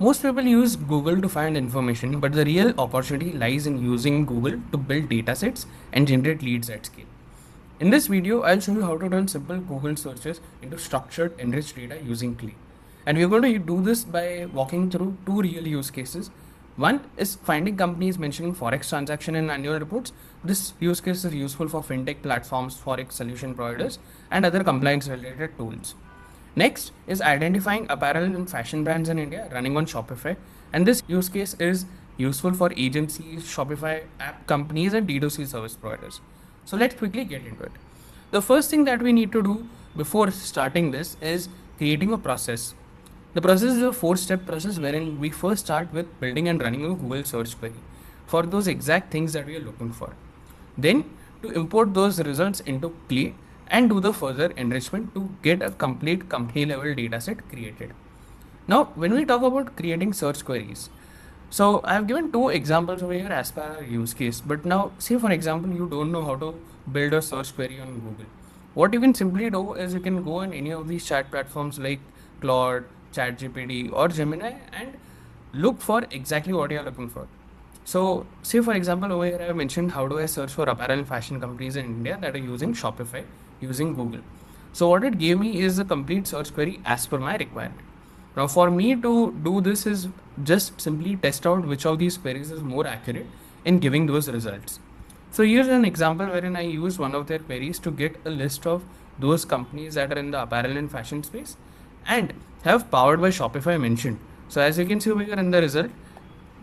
Most people use Google to find information, but the real opportunity lies in using Google to build datasets and generate leads at scale. In this video, I'll show you how to turn simple Google searches into structured, enriched data using Clay. And we're going to do this by walking through two real use cases. One is finding companies mentioning Forex transaction in annual reports. This use case is useful for fintech platforms, Forex solution providers, and other compliance related tools. Next is identifying apparel and fashion brands in India running on Shopify. And this use case is useful for agencies, Shopify app companies, and D2C service providers. So let's quickly get into it. The first thing that we need to do before starting this is creating a process. The process is a 4-step process wherein we first start with building and running a Google search query for those exact things that we are looking for. Then to import those results into Clay and do the further enrichment to get a complete company level dataset created. Now, when we talk about creating search queries, so I have given two examples over here as per our use case. But now, say for example, you don't know how to build a search query on Google. What you can simply do is you can go on any of these chat platforms like Claude, ChatGPT, or Gemini and look for exactly what you are looking for. So, say for example, over here I have mentioned how do I search for apparel and fashion companies in India that are using Shopify using Google. So, what it gave me is a complete search query as per my requirement. Now, for me to do this is just simply test out which of these queries is more accurate in giving those results. So, here's an example wherein I used one of their queries to get a list of those companies that are in the apparel and fashion space and have powered by Shopify mentioned. So, as you can see over here in the result,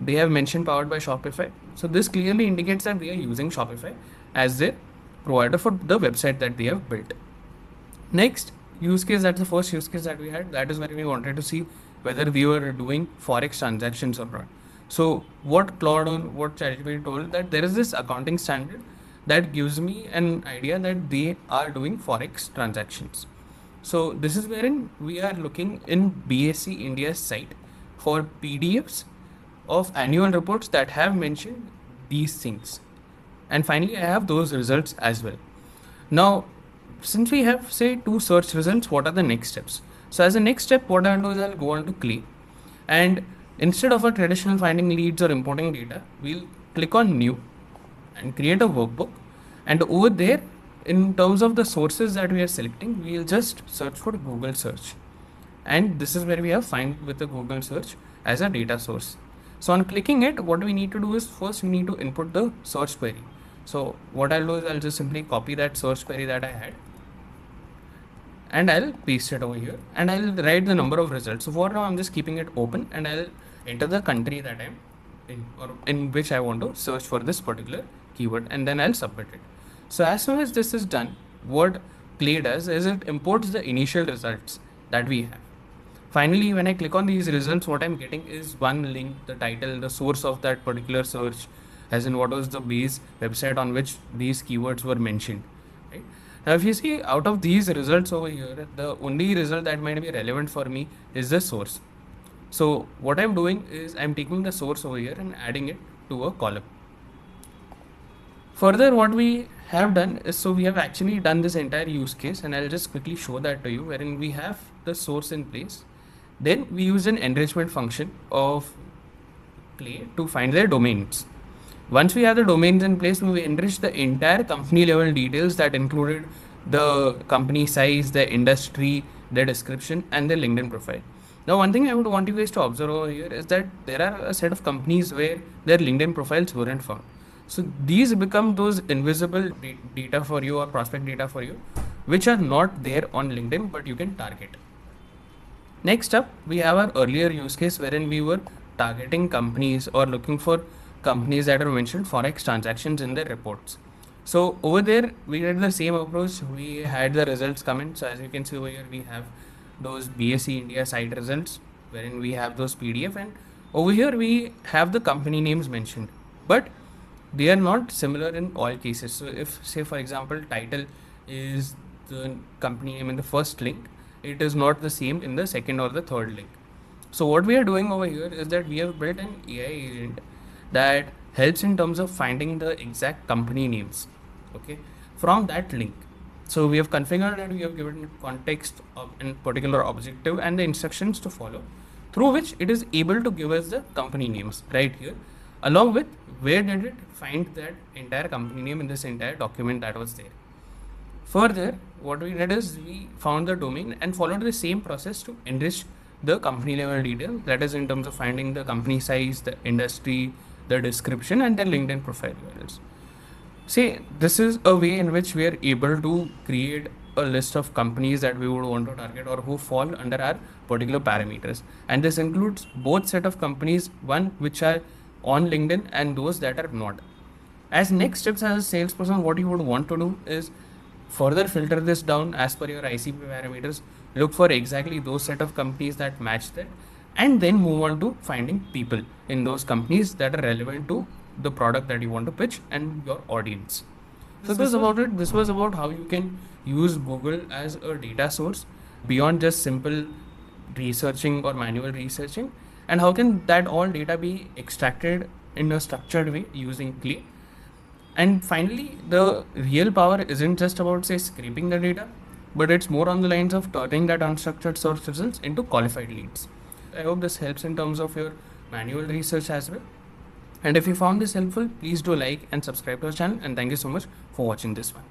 they have mentioned powered by Shopify. So this clearly indicates that they are using Shopify as their provider for the website that they have built. Next use case, that's the first use case that we had. That is where we wanted to see whether we were doing Forex transactions or not. So what Claude or what ChatGPT told that there is this accounting standard that gives me an idea that they are doing Forex transactions. So this is wherein we are looking in BSE India's site for PDFs of annual reports that have mentioned these things. And finally, I have those results as well. Now, since we have say two search results, what are the next steps? So as a next step, what I'll do is I'll go on to Clay and instead of a traditional finding leads or importing data, we'll click on new and create a workbook. And over there, in terms of the sources that we are selecting, we'll just search for Google search. And this is where we have find with the Google search as a data source. So on clicking it, what we need to do is first we need to input the search query. So what I'll do is I'll just simply copy that search query that I had and I'll paste it over here and I'll write the number of results. So for now, I'm just keeping it open and I'll enter the country that I'm in or in which I want to search for this particular keyword and then I'll submit it. So as soon as this is done, what Clay does is it imports the initial results that we have. Finally, when I click on these results, what I'm getting is one link, the title, the source of that particular search, as in what was the base website on which these keywords were mentioned. Right? Now, if you see out of these results over here, the only result that might be relevant for me is the source. So what I'm doing is I'm taking the source over here and adding it to a column. Further, what we have done is, so we have actually done this entire use case and I'll just quickly show that to you wherein we have the source in place. Then we use an enrichment function of Clay to find their domains. Once we have the domains in place, we enrich the entire company level details that included the company size, the industry, their description and their LinkedIn profile. Now, one thing I would want you guys to observe over here is that there are a set of companies where their LinkedIn profiles weren't found. So these become those invisible data for you or prospect data for you, which are not there on LinkedIn, but you can target. Next up, we have our earlier use case wherein we were targeting companies or looking for companies that are mentioned Forex transactions in their reports. So over there, we did the same approach. We had the results come in. So as you can see over here, we have those BSE India site results wherein we have those PDF and over here we have the company names mentioned, but they are not similar in all cases. So if say for example, title is the company name in the first link, it is not the same in the second or the third link. So what we are doing over here is that we have built an AI agent that helps in terms of finding the exact company names, okay, from that link. So we have configured that we have given context of in particular objective and the instructions to follow. through which it is able to give us the company names right here, along with where did it find that entire company name in this entire document that was there. Further, what we did is we found the domain and followed the same process to enrich the company level detail, that is in terms of finding the company size, the industry, the description, and their LinkedIn profile URLs. See, this is a way in which we are able to create a list of companies that we would want to target or who fall under our particular parameters. And this includes both set of companies, one which are on LinkedIn and those that are not. As next steps as a salesperson, what you would want to do is further filter this down as per your ICP parameters, look for exactly those set of companies that match that, and then move on to finding people in those companies that are relevant to the product that you want to pitch and your audience. So this was about it. This was about how you can use Google as a data source beyond just simple researching or manual researching, and how can that all data be extracted in a structured way using Clay. And finally, the real power isn't just about, say, scraping the data, but it's more on the lines of turning that unstructured source results into qualified leads. I hope this helps in terms of your manual research as well. And if you found this helpful, please do like and subscribe to our channel. And thank you so much for watching this one.